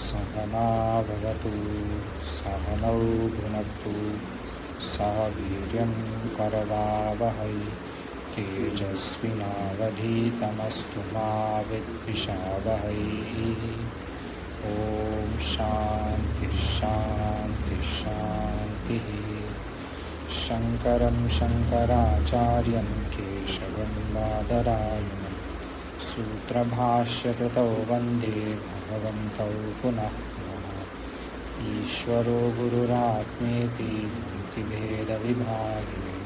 सहना भवतु सहनौ भुनक्तु सह वीर्यं करवावहै तेजस्विनावधीतमस्तु मा विद्विषावहै। ओम शांति शांति शांति। शंकरं शंकराचार्यं केशवं बादरायणं सूत्रभाष्यकृतौ वन्दे भगवन्तौ पुनः पुनः। ईश्वरो गुरुरात्मेति मूर्तिभेदविभागिने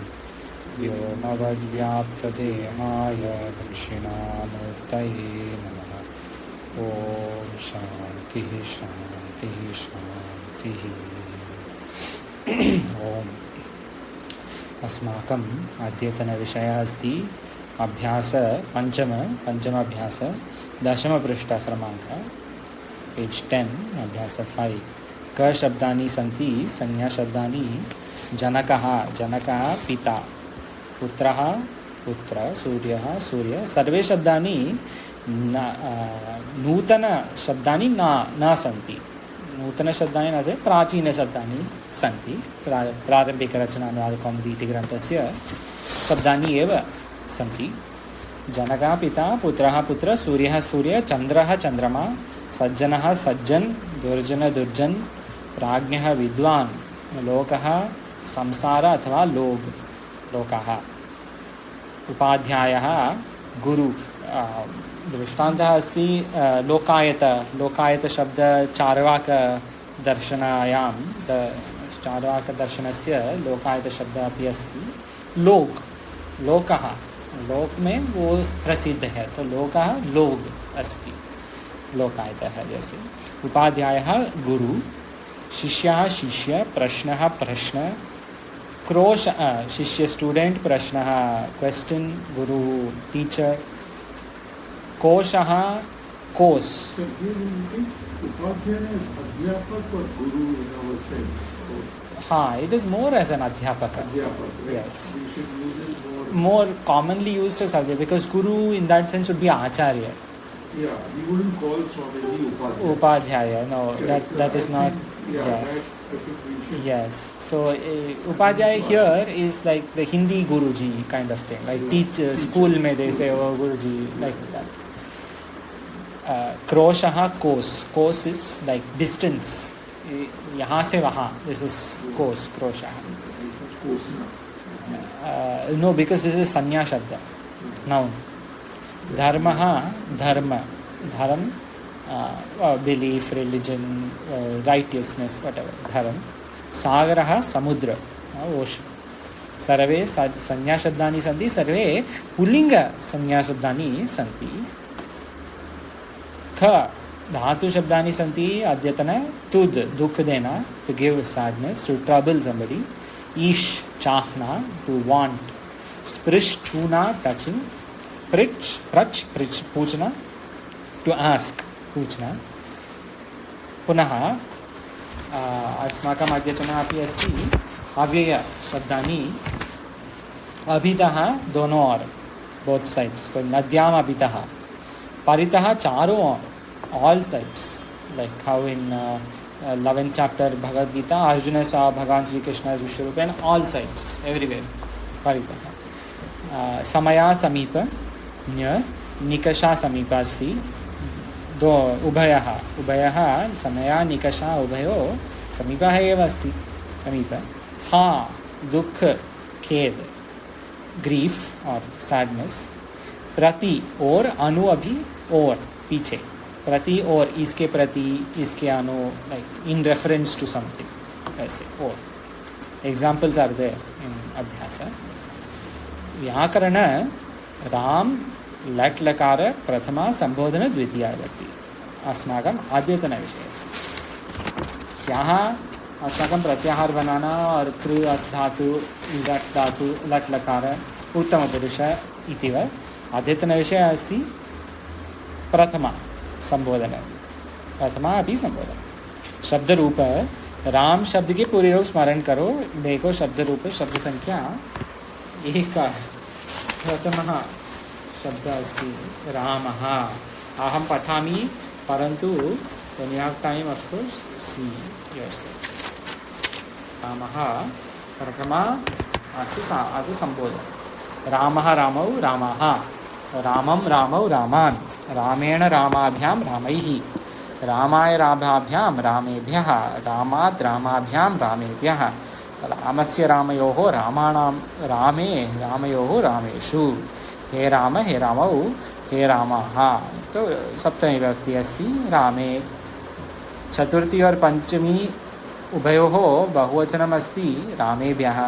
व्योमवद्व्याप्तदेहाय दक्षिणामूर्तये नमः। ओम शांति शांति शांति। ओम अस्माकम् अद्यतनविषयः अस्ति अभ्यास पंचमाभ्यास दशमपृष्ठक्रमाङ्कः पेज 10 अभ्यास 5। क शब्दानि सन्ति संज्ञाशब्दानि जनकः जनकः पिता पुत्रः पुत्र सूर्यः सूर्य सर्वे शब्दानि नूतनशब्दानि न सन्ति। नूतनशब्दानि न चेत् प्राचीनशब्दानि सन्ति। प्रारम्भिकरचनानुवादकौमुदी इति ग्रन्थस्य शब्दानि एव सन्ति। जनकः पिता पुत्रः पुत्र सूर्यः सूर्य चन्द्रः चन्द्रमा सज्जनः सज्जन् दुर्जन दुर्जन प्राज्ञः विद्वान् लोकः संसार अथवा लोकः उपाध्यायः गुरु। दृष्टान्तः अस्ति लोकायत शब्द चार्वाकदर्शनायां चार्वाकदर्शनस्य लोकायत शब्द अपि अस्ति। लोकः लोक में वो प्रसिद्ध है तो लोकः लोग अस्ति लोकायतः जैसे। उपाध्यायः गुरु शिष्यः शिष्य प्रश्नः प्रश्न क्रोश शिष्य स्टूडेंट प्रश्नः क्वेश्चन गुरु टीचर कोशः कोस। हाँ, it is more as an adhyapaka. Yes. More commonly used as adhyapaka because guru in that sense would be acharya. Yeah, we wouldn't call Swamiji Upadhyaya. No, that is not. Yes. Yes. So Upadhyaya here is like the Hindi Guruji kind of thing. Like teach school mein they say oh Guruji like that. Kroshaha kos. Kos is like distance. यहाँ से वहाँ. This is kos. Kroshaha. No, because this is sanya shabda. Noun. Dharmaha dharma. Dharam belief, religion, righteousness, whatever. Dharam. Sagaraha samudra. Ocean. Sarve sanya shabdani santi. Sarve pulinga sanya shabdani santi. Kha धातु शब्दानि सन्ति अद्यतन तुद दुख देना to give sadness to trouble somebody. ईश चाहना to want. स्पृश छूना touching. प्रच पूछना to ask पूछना. पुनः अस्माकम् अद्यतन अपि अस्ति अव्यय शब्दानि अभितः दोनों ओर both sides. तो नद्याम् अभितः परितः चारों ओर all sides, like how in 11th chapter Bhagavad Gita Arjuna saw Bhagavan Sri Krishna as Vishwarupa and all sides, everywhere. Paritaha. Samaya Samipa, near, Nikasha Samipa asti, do Ubhayaha, Samaya Nikasha Ubhayo, Samipa eva asti, Samipa. Ha, Dukha, Khed, grief or sadness. Prati, or, Anu Abhi, or, Piche. प्रति और इसके प्रति इसके अनु like in reference to something ऐसे और examples are there in अभ्यास. व्याकरण राम लट् लकार प्रथमा संबोधन द्वितीया विभक्ति अस्माकम् अद्यतनविषयः. यहाँ अस्माकं प्रत्याहार बनाना और कृ अस् धातु लट् धातु लट् लकार उत्तमपुरुष इति वा अद्यतनविषयः अस्ति. प्रथमा संबोधन प्रथमा अपि संबोधन शब्दरूप राम शब्द के पूरे रूप स्मरण करो। देखो शब्द रूप शब्द संख्या एक प्रथमः शब्द अस्ति रामः। अहं पठामि परन्तु when you have time of course see yourself. रामः प्रथमा अस्ति सम्बोधन। रामः रामौ रामाः, रामं रामौ रामान्, रामेण रामाभ्यां रामैः, रामाय रामाभ्यां रामेभ्यः, रामात् रामाभ्यां रामेभ्यः, रामस्य रामयोः रामाणां रामे रामयोः रामेषु, हे राम हे रामौ हे रामाः। तो सप्तमी विभक्ति अस्ति रामे। चतुर्थी और पंचमी उभयोः बहुवचनम् अस्ति रामेभ्यः।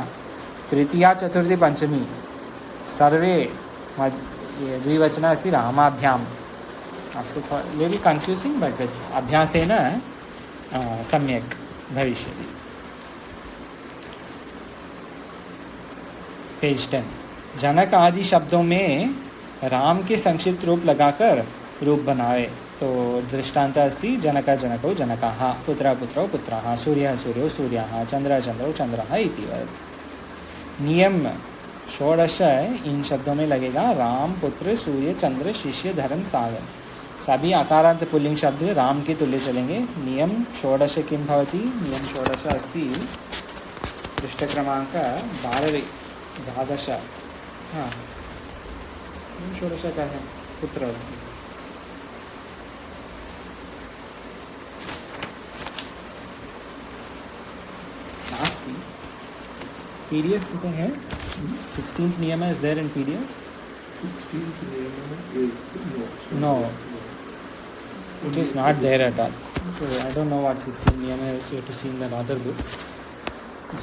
तृतीया चतुर्थी पंचमी सर्वे द्विवचनम् अस्ति रामाभ्याम्। अस्तु मे बि कन्फ्यूसिङ्ग् बट् वित् अभ्यासेन सम्यक् भविष्यति। पेज 10। जनक आदि शब्दों में राम के संक्षिप्त रूप लगाकर रूप बनाए। तो दृष्टान्त अस्ति जनक जनकौ जनकाः, पुत्र पुत्रौ पुत्राः, सूर्यः सूर्यौ सूर्याः, चन्द्रः चन्द्रौ चन्द्रः इतिवत्। नियम 16 इन शब्दों में लगेगा। राम, पुत्र, सूर्य, चंद्र, शिष्य, धर्म, सागर। सभी आकारांत पुल्लिंग शब्द राम के तुल्य चलेंगे। नियम 16 किं भवति? नियम 16 अस्ति पृष्ठक्रमाङ्क 12 हाँ नियम 16 का है पुत्र अस्ति। नास्ति PDF है। 16th niyama is there in PDF? 16th niyama is No, it is not there at all. So I don't know what 16th niyama is. You have to see in the other book.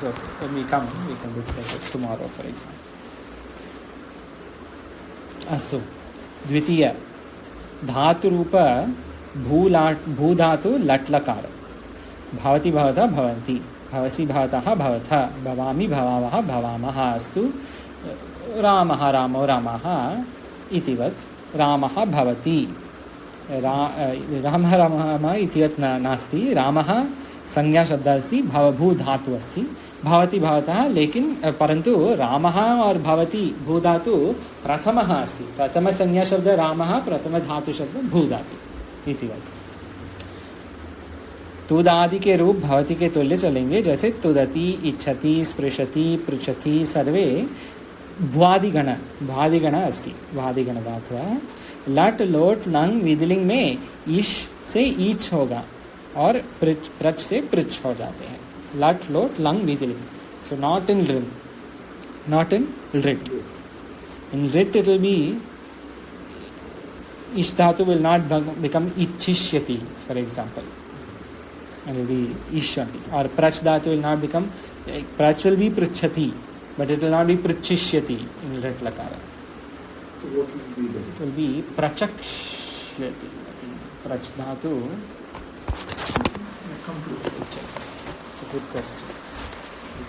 So when we come, we can discuss it tomorrow, for example. अस्तु द्वितीय धातु रूप भूधातु लट् लकार। भवति भवतः भवन्ति, भवसि भवतः भवतः, भवामि भवावः भवामः। अस्तु रामः रामौ रामाः इतिवत् रामः भवति। रामः रामः इतिवत् नास्ति। रामः संज्ञा शब्दः अस्ति, भवभू धातु अस्ति। भवति भवतः लेकिन परन्तु रामः और भवति भू धातु प्रथमः अस्ति। प्रथम संज्ञा शब्द रामः, प्रथम धातु शब्द भू धातु इतिवत्। तुद आदि के रूप भवति के तुल्य चलेंगे। जैसे तुदति, इच्छति, स्पृशति, पृच्छति सर्वे भ्वादिगण अस्ति। भ्वादिगण धातु लट लोट लंग विधिलिंग में ईश से ईच होगा और प्रच से पृच हो जाते हैं। लट लोट लंग विधिलिंग। सो नॉट इन रिन, नॉट इन रिट। इन रिट इट विल बी ईश धातु विल नॉट बिकम इच्छिष्यति for example, and will be ishyati. Or prach dhatu will not become, prach will be pruchhati, but it will not be pruchishyati in ret lakara. So what will be then? It will be prachakshyati. Prach dhatu. Come to it. It's a good question.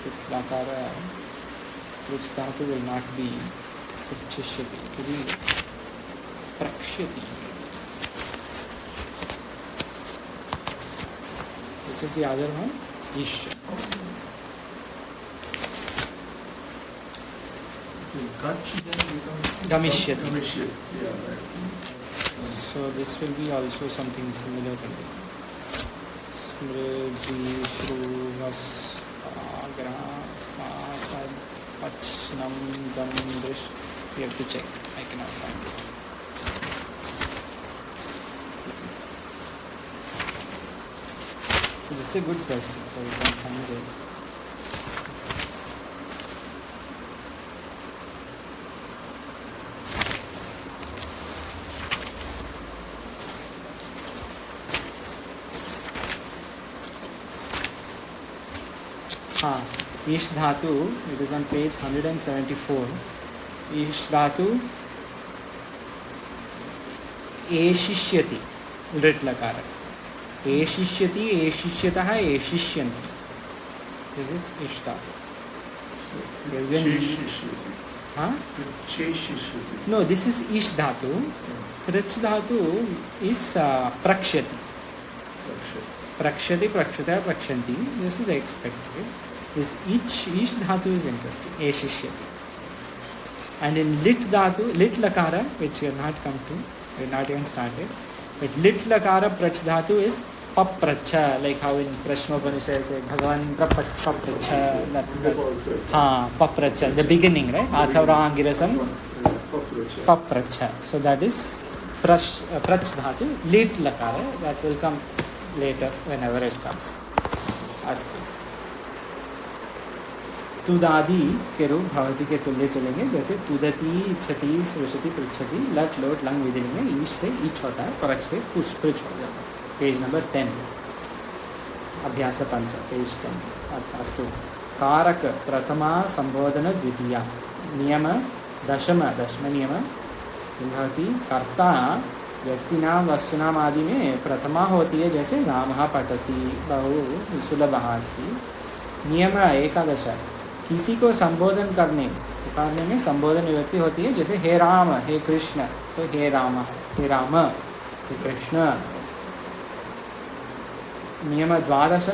Ret lakara, prach dhatu will not be pruchishyati. It will be prakshyati. The other one ish. Kach then becomes Gamishyati. Gamishyati. Yeah, right. So this will be also something similar to it. Smriti Shruvas Agra Stasad Pachnam Gandrish. We have to check. I cannot find it. So this is a good question. So you can find it. हाँ, ईश धातु, it is on page 174. ईश धातु एशिष्यति लृट् लकार। एशिष्यति, एशिष्यतः, एशिष्यन्ति। This is ईश धातु. हाँ? No, this is ईश धातु. प्रच धातु is प्रक्ष्यति. prakshati, prakshata, prakshanti. This is expected. This each dhatu is interesting. Eshishyati. And in lit dhatu, lit lakara, which we have not come to, we have not even started, but lit lakara prach dhatu is papracha, like how in Prashnopanishad says Bhagavan papracha. Ha, papracha, the beginning, right? Athavra angirasam papracha. So that is prach dhatu, lit lakara. That will come later whenever it comes. Astu. तुदादि के रूप भवति के तुल्य चलेंगे, जैसे तुदति, इच्छति, सृशति, पृच्छति, लट लोट लंग विधि में ईश से ईच होता है, परच से पुछ पृछ हो जाता है. पेज नंबर 10 अभ्यास 5 पेज 10. अस्तु. कारक प्रथमा संबोधन द्वितीया नियम दशम नियम भवति. कर्ता व्यक्तिनां वस्तुनाम आदि में प्रथमा होती है, जैसे रामः पठति, बहु सुलभः अस्ति. नियम एकादश किसी को संबोधन पुकारने में संबोधन विभक्ति होती है, जैसे हे राम, हे कृष्ण, तो हे राम, हे कृष्ण. नियम द्वादश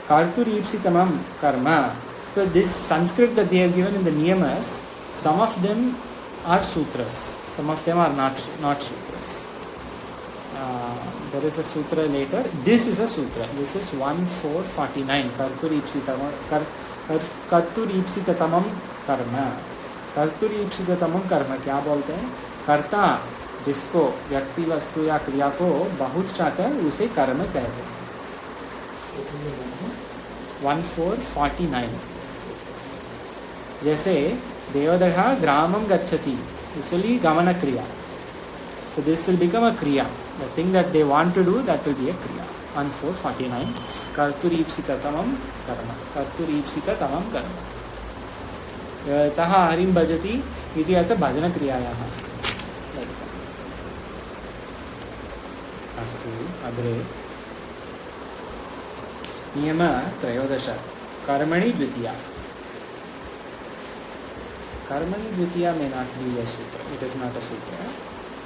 कर्तुरीप्सितमं कर्म. So this Sanskrit that they have given in the niyamas, some of them are sutras, some of them are not sutras. There is a sutra later. This is a sutra. This is 1449. कर्तुरीप्सिततमं कर्म. कर्तुरीप्सिततमं कर्म क्या बोलते हैं? कर्ता जिसको व्यक्ति, वस्तु या क्रिया को बहुत चाहता है, उसे कर्म कहते हैं. 1449. जैसे देवदः ग्रामं गच्छति, इसलिए गमन क्रिया. So this will become a kriya. The thing that they want to do, that will be a kriya. 1449. कर्तुरीप्सिततमं कर्म. कर्तुरीप्सिततमं कर्म. यतः हरिं भजति इति अर्थ भजन क्रियायाः. अस्तु. अग्रे नियम 13 कर्मणि द्वितीया. कर्मणि द्वितीया में not be a sutra. It is not a sutra.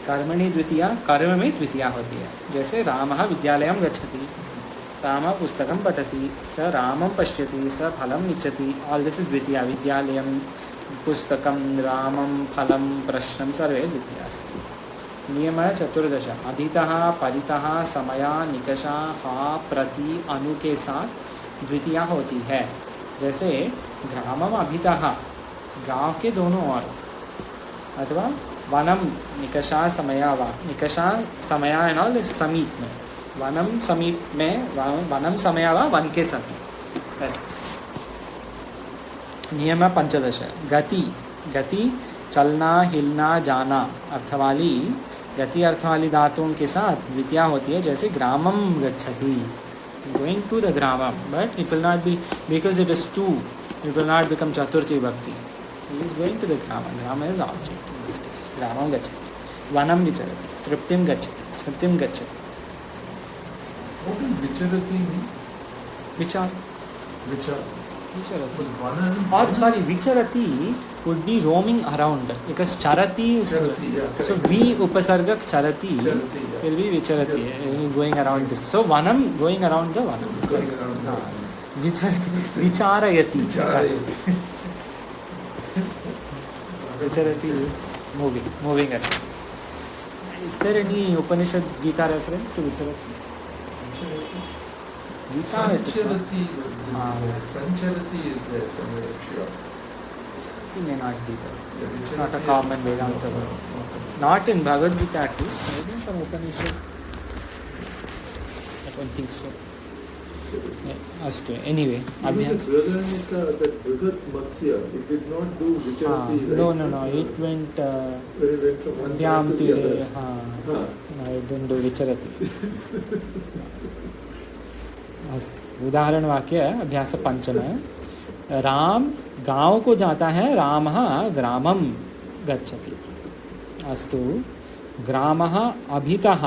कर्मणि द्वितीया, कर्म में द्वितीया होती है. जैसे रामः विद्यालयं गच्छति, रामः पुस्तकं पठति, स रामं पश्यति, स फलम् इच्छति. ऑल दिस इज द्वितीया. विद्यालयं, पुस्तकं, रामं, फलं, प्रश्नं सर्वे द्वितीया अस्ति. नियम 14 अभितः, परितः, समया, निकषा, हा, प्रति, अनु के साथ द्वितीया होती है. जैसे ग्रामम् अभितः, गांव के दोनों ओर, अथवा वनम निकषा समया वा. निकषा समया एंड ऑल समीप में, वनम समीप में, वनम समया वा वन के समीप. ऐसे. नियम 15 गति. गति चलना, हिलना, जाना अर्थवाली, गति अर्थवाली धातुओं के साथ द्वितीया होती है. जैसे ग्रामम गच्छति, गोइंग टू द ग्रामम, but it will not be, because it is to, it will not become चतुर्थी विभक्ति. He is going to the ग्रामम. ग्राम इज ऑब्जेक्ट. ग्रामं गच्छति, वनं विचरति, तृप्तिं गच्छति, स्मृतिं गच्छति. विचरति विचार विचरति. और sorry, विचरति would be roaming around, because charati is, so vi upasargak charati will be vicharati, going around this. So vanam, going around the vanam. Vicharati, vicharayati. Vicharati is moving around. Is there any Upanishad Gita reference to vicharati? Gita it is not. Sancharati is there somewhere. Vicharati may not be there. It's not a common Vedanta word. Not in Bhagavad Gita at least. Maybe in some Upanishad. I don't think so. Astu. Anyway, Abhyas. That Brihat Matsya, it did not do Vicharati. No. It went Madhyam Tire. No, it didn't do Vicharati. अस्तु. उदाहरण वाक्य अभ्यास 5. राम गांव को जाता है, रामः ग्रामं गच्छति. अस्तु. ग्रामः अभितः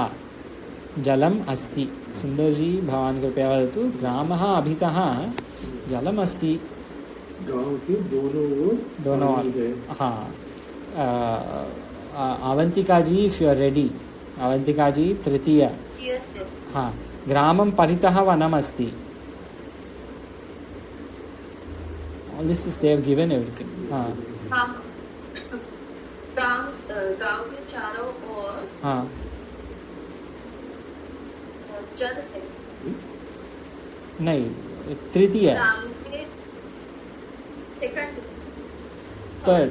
जलम अस्ति. सुंदर जी भगवान कृपया वदतु. ग्रामः अभितः जलम अस्ति. गांव के दोनों हाँ. Avantika ji, if you are ready. Avantika ji तृतीय. हाँ. ग्रामं परितः वनमस्ति. All this is they have given everything. हाँ. गांव के चारों ओर हाँ. जल है. नहीं, तृतीय. गांव के सेकंड. थर्ड.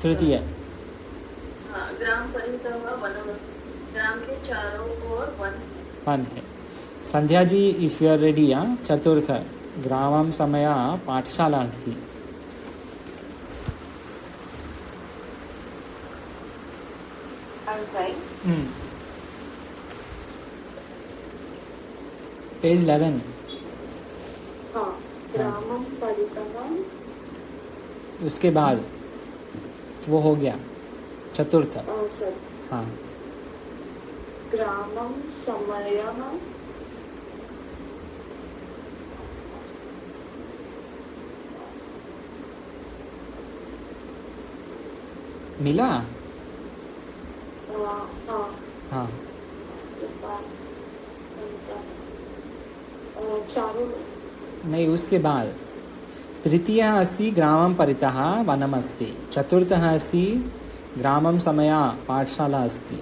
तृतीय. हाँ, ग्राम परितः वनमस्ति. ग्राम के चारों ओर वन है. Sandhya ji, if you are ready, चतुर्थ ग्रामं समया पाठशाला अस्ति. पेज 11. हाँ, ग्रामं परितः. उसके बाद वो हो गया चतुर्थ. हाँ. ग्रामं समयः मिला. हाँ. चारों. नहीं, उसके बाद तृतीयः अस्ति ग्रामं परितः वनमस्ति. चतुर्थः अस्ति ग्रामं समया पाठशाला अस्ति.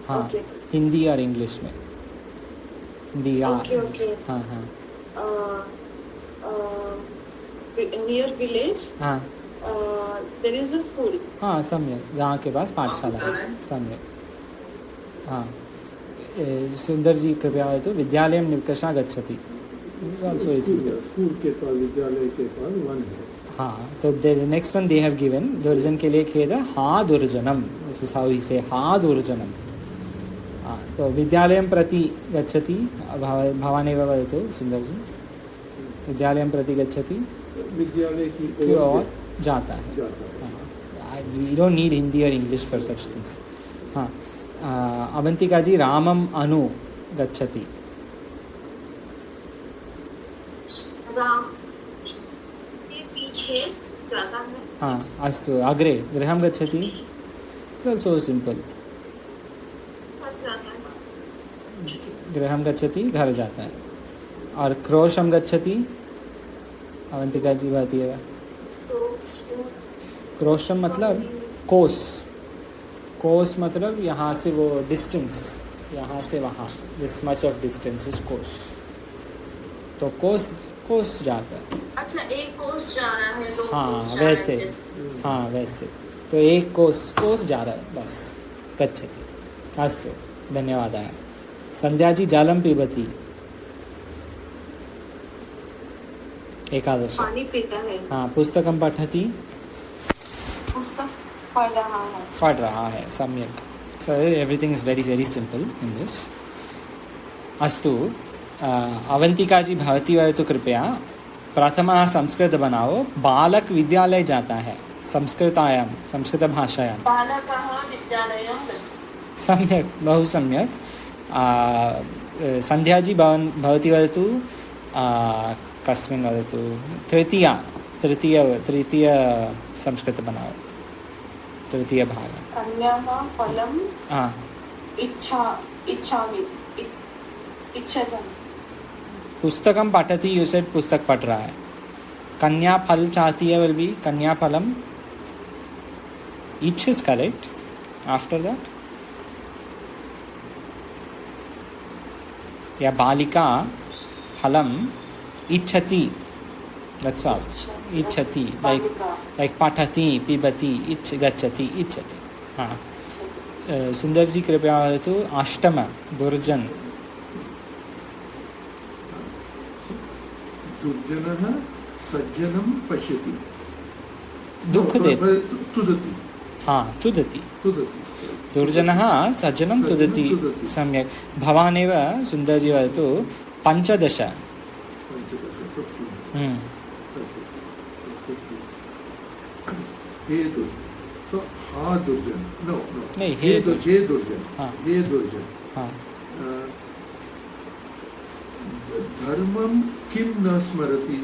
हाँ. हिंदी और इंग्लिश में. हिंदी. हाँ हाँ. Near village. हाँ. There is a school. हाँ, सम्यक. गाँव के पास पाठशाला है. सम्यक. हाँ. सुंदर जी कृपया वदतु. विद्यालयं निर्कषा गच्छति. स्कूल के पास, विद्यालय के पास वन है. हाँ. तो next one they have given. दुर्जन के लिए खेद. हा दुर्जनम. दिस इज हाउ ही से. हा दुर्जनम. हाँ. तो विद्यालयं प्रति गच्छति. भवानेव वदतु सुंदर जी. विद्यालयं प्रति गच्छति. विद्यालय की ओर जाता है. वी डोंट नीड हिंदी और इंग्लिश फॉर सच थिंग्स. हाँ. अवंतिका जी, रामम अनु गच्छति. राम के पीछे जाता है. हाँ. अस्तु. अग्रे गृहं गच्छति. So simple. गृहं गच्छति, घर जाता है. और क्रोशं गच्छति. अवंतिका जी बात ये. क्रोशम मतलब कोस. कोस मतलब यहाँ से वो डिस्टेंस, यहाँ से वहाँ, this much of distance is कोस. तो कोस जाता है. अच्छा, एक कोस जा रहा है. दो हाँ कोस जा वैसे. रहा है. हाँ वैसे. तो एक कोस जा रहा है बस. गच्छति. अस्तु. धन्यवादः. संध्या जी, जलं पिबति. एकादश. पानी पीता है. हाँ. पुस्तकं पठति. पुस्तक पढ़ रहा है. पढ़ रहा है. सम्यक. So everything is very very simple in this. अस्तु. अवंतिका जी, भवती वदतु कृपया. प्रथमः संस्कृत बनाओ. बालक विद्यालय जाता है. संस्कृतायां, संस्कृत भाषायां. बालकः विद्यालयं. सम्यक. बहु सम्यक. संध्या जी, भवती वदतु. कस्मिन् वदतु. तृतीय संस्कृत बनाओ. तृतीय भाग. कन्याः फलं. हाँ. इच्छामि. इच्छतम्. पुस्तकं पठति. यू सेड पुस्तक पढ़ रहा है. कन्या फल चाहती है. विल बी कन्या फलम. Etch is correct. After that या बालिका फलम इच्छति. That's all. इच्छति. लाइक पठति, पिबति, गच्छति, इच्छति. हाँ. सुंदर जी कृपया वदतु. अष्टम दुर्जन. दुर्जनः सज्जनं पश्यति. दुःख देति. तुदति. हाँ. तुदति. तुदति. दुर्जनः सज्जनं तुदति. सम्यक्. भवानेव सुंदर जी वदतु. पंचदश. हेतु. So हा दुर्जन. No. नहीं, हे दुर्जन. हाँ. हे दुर्जन. हाँ. धर्मं किं न स्मरति.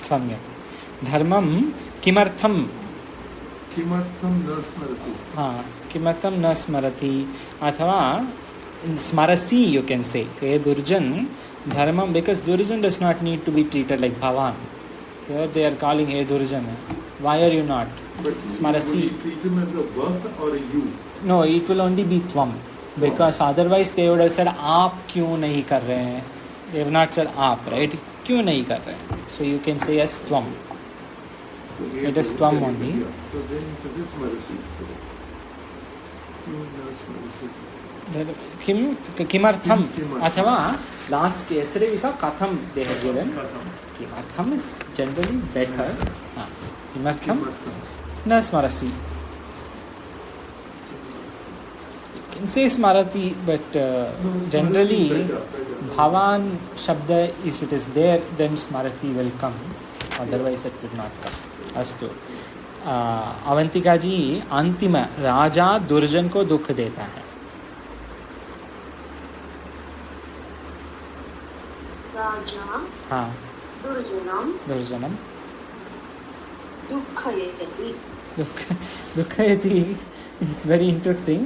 सम्यक्. धर्मं किमर्थं किमर्थं न स्मरति? हाँ, किमर्थं न स्मरति अथवा स्मरसि you can say. Hey Durjan, dharmam, because Durjan does not need to be treated like Bhavan. Here they are calling Hey Durjan. Why are you not? But Smarasi. will you treat him as a vah or a you? No, it will only be Tvam. Because otherwise they would have said आप क्यों नहीं कर रहे हैं? They have not said आप, right? क्यों नहीं कर रहे हैं? So you can say as Tvam. So It is Tvam only. Yeah. So then it is Smarasi. किम किमर्थम किमर्थम. अथवा last yesterday we saw katham they have given. किमर्थम is generally better. हाँ, किमर्थम न स्मरसि. You can say स्मरति, but generally bhavan shabda, if it is there, then स्मरति will come. Otherwise it would not come. अस्तु. अवंतिका जी अंतिम राजा दुर्जन को दुख देता है. राजा हाँ, दुर्जनम दुःखयति दुःखयति इज वेरी इंटरेस्टिंग.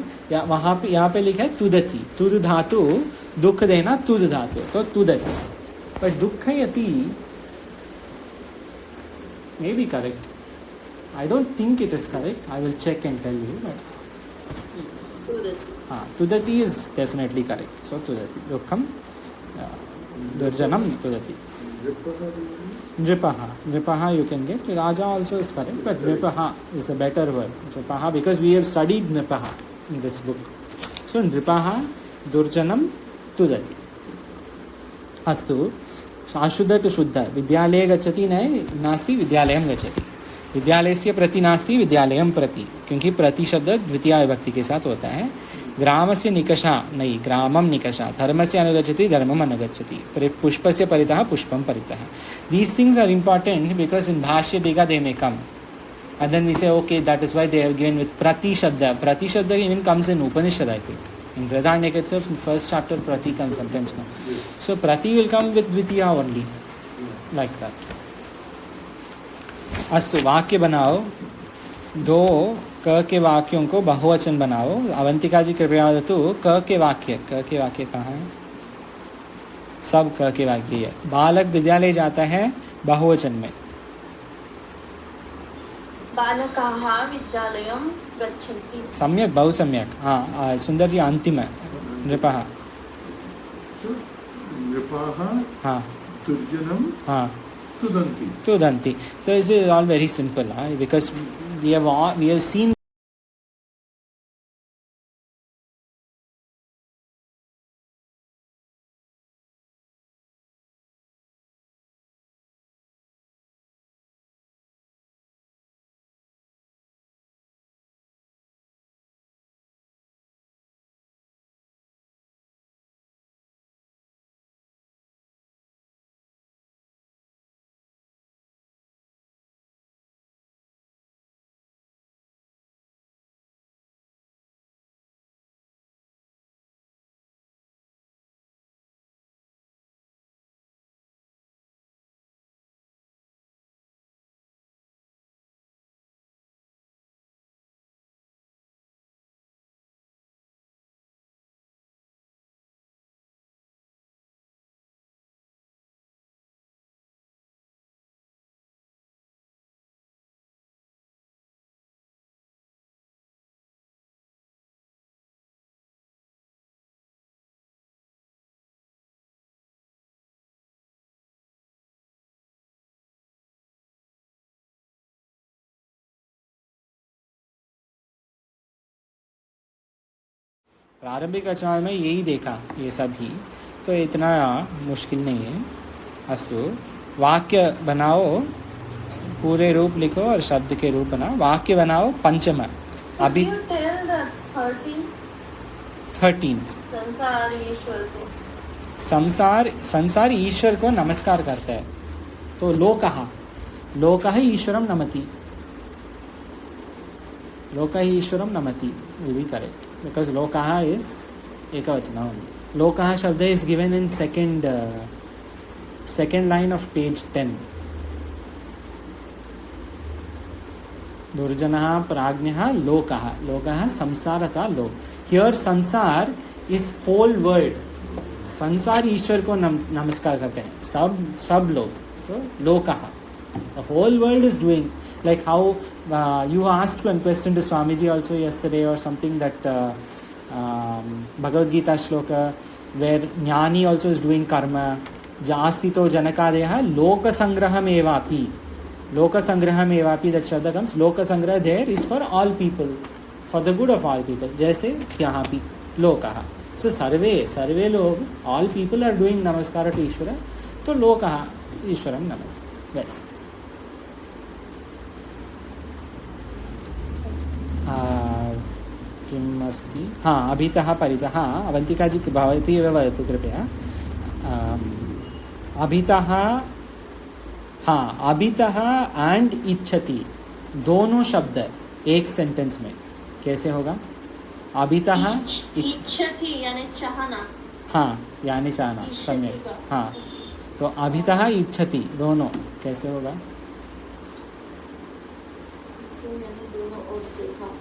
वहाँ पे यहाँ पे लिखा है तुदति. तुद धातु दुख देना, तुद धातु तो तुदति. बट दुःखयति may be correct. I don't think it is correct. I will check and tell you. But tudati is definitely correct. So tudati. Dukkam, durjanam tudati. Nripaha. Nripaha you can get. Raja also is correct, but Nripaha is a better word. Nripaha, because we have studied Nripaha in this book. So Nripaha, durjanam tudati. Astu. अशुद्ध to शुद्ध. विद्यालय गच्छति नहीं नास्ति विद्यालयम गच्छति. विद्यालयस्य प्रति नास्ति विद्यालयम प्रति, क्योंकि प्रति शब्द द्वितीय विभक्ति के साथ होता है. ग्रामस्य निकषा नहीं ग्रामम निकषा. धर्मस्य अनुगच्छति धर्मम अनुगच्छति. पुष्पस्य परितः पुष्पम परितः. These things are important because in Bhashya Dika they may come. And then we say, okay, that is why they have given with Prati Shabda. Prati Shabda even comes in Upanishad, I think. In Bradharanyaka itself, in first chapter, Prati comes sometimes. No? So Prati will come with Dvitiya only. Like that. अस्तु. वाक्य बनाओ. दो क के वाक्यों को बहुवचन बनाओ. अवंतिका जी कृपया बताओ क के वाक्य कहाँ है? सब क के वाक्य है. बालक विद्यालय जाता है बहुवचन में. बालकाः विद्यालयं गच्छन्ति. सम्यक, बहु सम्यक. हाँ, सुंदर जी अंतिम नृपः. हाँ, दुर्जनम हाँ, तुदंती. तुदंती. So this is all very simple, because we have seen प्रारंभिक रचनाओं में यही देखा ये सब ही, तो इतना मुश्किल नहीं है. अस्तु. वाक्य बनाओ, पूरे रूप लिखो और शब्द के रूप बनाओ. वाक्य बनाओ पंचम. अभी 13th. संसार ईश्वर को नमस्कार करता है. तो लोकः ईश्वरम नमति. लोकः ईश्वरम नमति will be correct. Because lokaha is ekavachana only. Lokaha shabda is given in second line of page 10. दुर्जनः प्राज्ञः लोकः लोकः संसारतः लोक हियर संसार इज होल वर्ल्ड संसार ईश्वर को नमस्कार करते हैं सब लोग तो लोकः the whole world is doing like how you asked one question to Swamiji also yesterday or something that Bhagavad Gita shloka where Jnani also is doing karma Jastito Janakadeha Loka Sangraham Evapi that Shabda comes Loka Sangrah there is for all people for the good of all people jaise yahan bhi Lokaha so sarve log all people are doing namaskara to Ishvara to Lokaha Ishwaram Namaskar yes किम् अस्ति हाँ अभितः परितः अवंतिका जी भवती एव वदतु कृपया अभितः हाँ अभितः and इच्छति दोनों शब्द एक सेंटेंस में कैसे होगा अभितः इच्छति यानी चाहना हाँ यानी चाहना सम्यक हाँ तो अभितः इच्छति दोनों कैसे होगा दोनों ओर से हाँ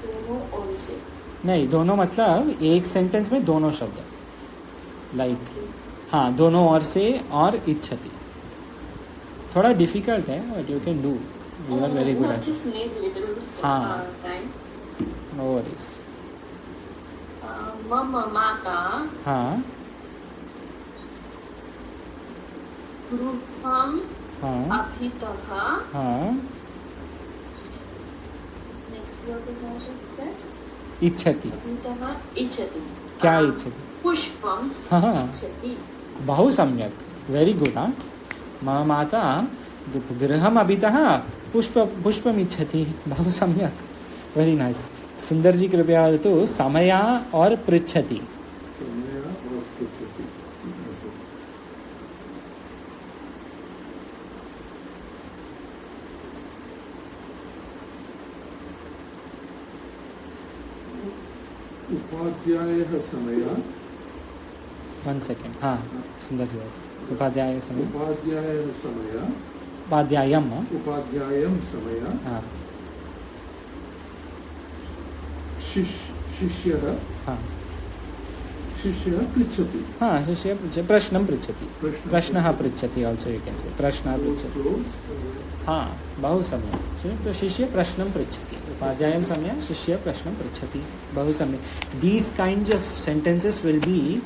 दोनों ओर से नहीं दोनों मतलब एक सेंटेंस में दोनों शब्द लाइक हाँ दोनों ओर से और इच्छति थोड़ा डिफिकल्ट है but you can do you are very good at हाँ नो वरीज मम माता हाँ गृहम् हाँ अभितः हाँ नेक्स्ट वर्ड है इच्छति अभितः इच्छति क्या इच्छति पुष्पम हाँ इच्छति बहु सम्यक वेरी गुड हाँ मम माता गृहम् अभितः पुष्पम् इच्छति बहु सम्यक वेरी नाइस सुंदर जी कृपया वदतु समया और पृच्छति उपाध्यायः समयः वन सेकेंड हाँ सुंदर जी उपाध्याय समय उपाध्यायः समयः उपाध्यायम् उपाध्यायं समयः हाँ शिष्यः हाँ शिष्यः पृच्छति हाँ शिष्य प्रश्नं पृच्छति प्रश्नः पृच्छति आल्सो यू कैन से प्रश्नः पृच्छति हाँ बहु सम्यक् शिष्य प्रश्नं पृच्छति उपाध्यायं सम्यक् शिष्य प्रश्नं पृच्छति बहु सम्यक् these kinds of sentences will be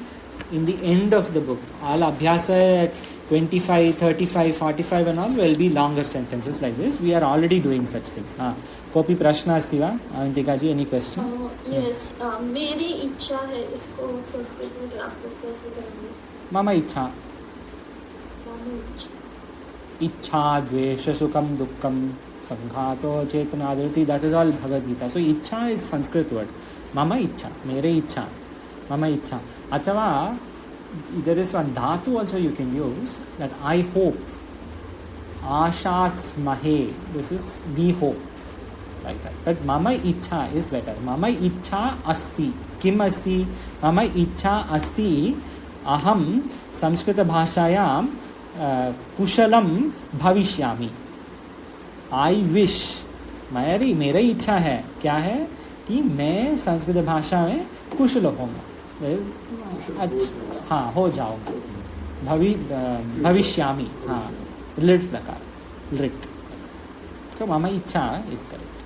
in the end of the book all abhyasa at 25 35 45 and all will be longer sentences like this we are already doing such things ha kopi prashna asti va avantika ji any question yes मेरी इच्छा है इसको संस्कृत में translate कैसे करेंगे mama ichha इच्छा द्वेष सुखम दुःखम संघातो चेतना धृति that is all Bhagavad Gita so इच्छा is Sanskrit word mama इच्छा मेरे इच्छा mama इच्छा अथवा there is one dhatu also you can use that I hope ashasmahe this is we hope like that but mama ichha is better mama ichha asti kim asti mama ichha asti aham sanskrit bhashayam kushalam bhavishyami I wish मेरी इच्छा है क्या है कि मैं संस्कृत भाषा में कुशल होऊंगा हाँ हो जाऊंगा भविष्यामि हाँ लिट प्रकार लिट तो मम इच्छा इज करेक्ट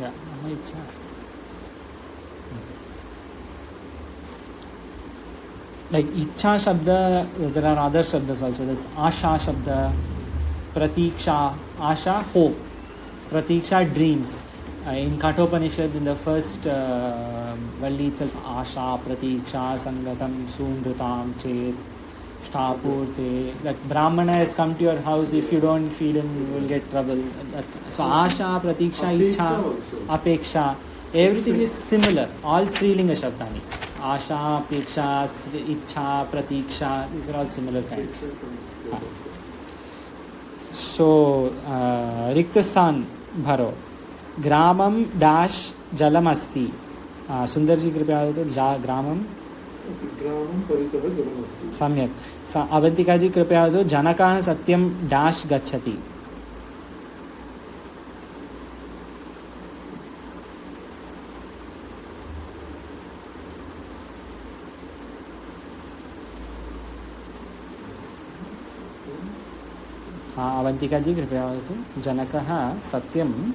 मम इच्छा like इच्छा शब्द there are other shabdas also there's आशा शब्द प्रतीक्षा आशा hope Pratiksha dreams in Kathopanishad in the first valli itself asha pratiksha sangatam sundrutam chet shtapurte like brahmana has come to your house if you don't feed him you will get trouble so asha pratiksha ichha apeksha everything is similar all strilinga shabdani asha apeksha ichha pratiksha these are all similar kinds so riktastan bharo ग्रामम dash जलम अस्ति सुंदर जी कृपया तो ग्रामम ग्रामं परितः जलमस्ति। सम्यक्। अवन्तिका जी कृपया वदतु, जनकः सत्यं डाश् गच्छति। अवन्तिका जी कृपया वदतु, जनकः सत्यं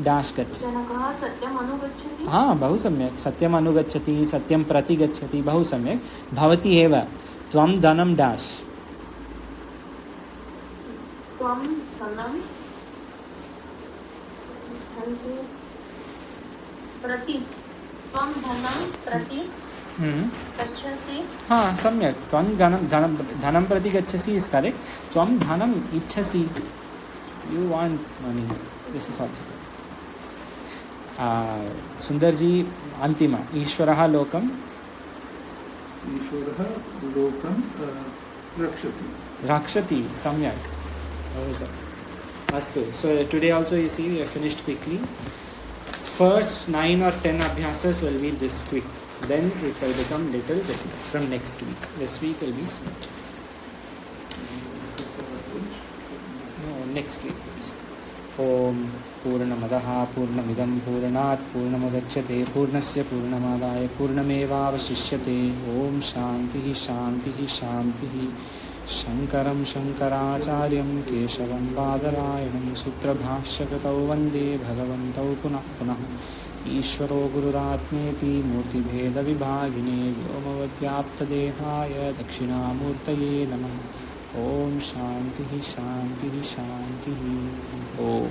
डाश् गच्छति। जनकः सत्यम् अनुगच्छति। बहु सम्यक्। सत्यम् अनुगच्छति, सत्यं प्रति गच्छति, बहु सम्यक्। भवती एव त्वं धनं डाश्। त्वं धनं प्रति गच्छसि। सम्यक्। त्वं धनं प्रति गच्छसि इस् करेक्ट्। त्वं धनम् इच्छसि, you want money, this is also. सुन्दर जी अन्तिम, ईश्वरः लोकं रक्षति। सम्यक्, अस्तु। So today also you see we have finished quickly. First 9 or 10 abhyasas will be this quick, then it will become little difficult from next week. This week will be smooth. No, next week. Om पूर्णमदः पूर्णमिदं पूर्णात् पूर्णमुदच्यते पूर्णस्य पूर्णमादाय पूर्णमेवावशिष्यते। ओम शान्तिः शान्तिः शान्तिः। शङ्करं शङ्कराचार्यं केशवं बादरायणं सूत्रभाष्यकृतौ वन्दे भगवन्तौ पुनः पुनः। ईश्वरो गुरुरात्मेति मूर्तिभेदविभागिने व्योमवद्व्याप्तदेहाय दक्षिणामूर्तये नमः। ओम शान्तिः शान्तिः शान्तिः। ओम।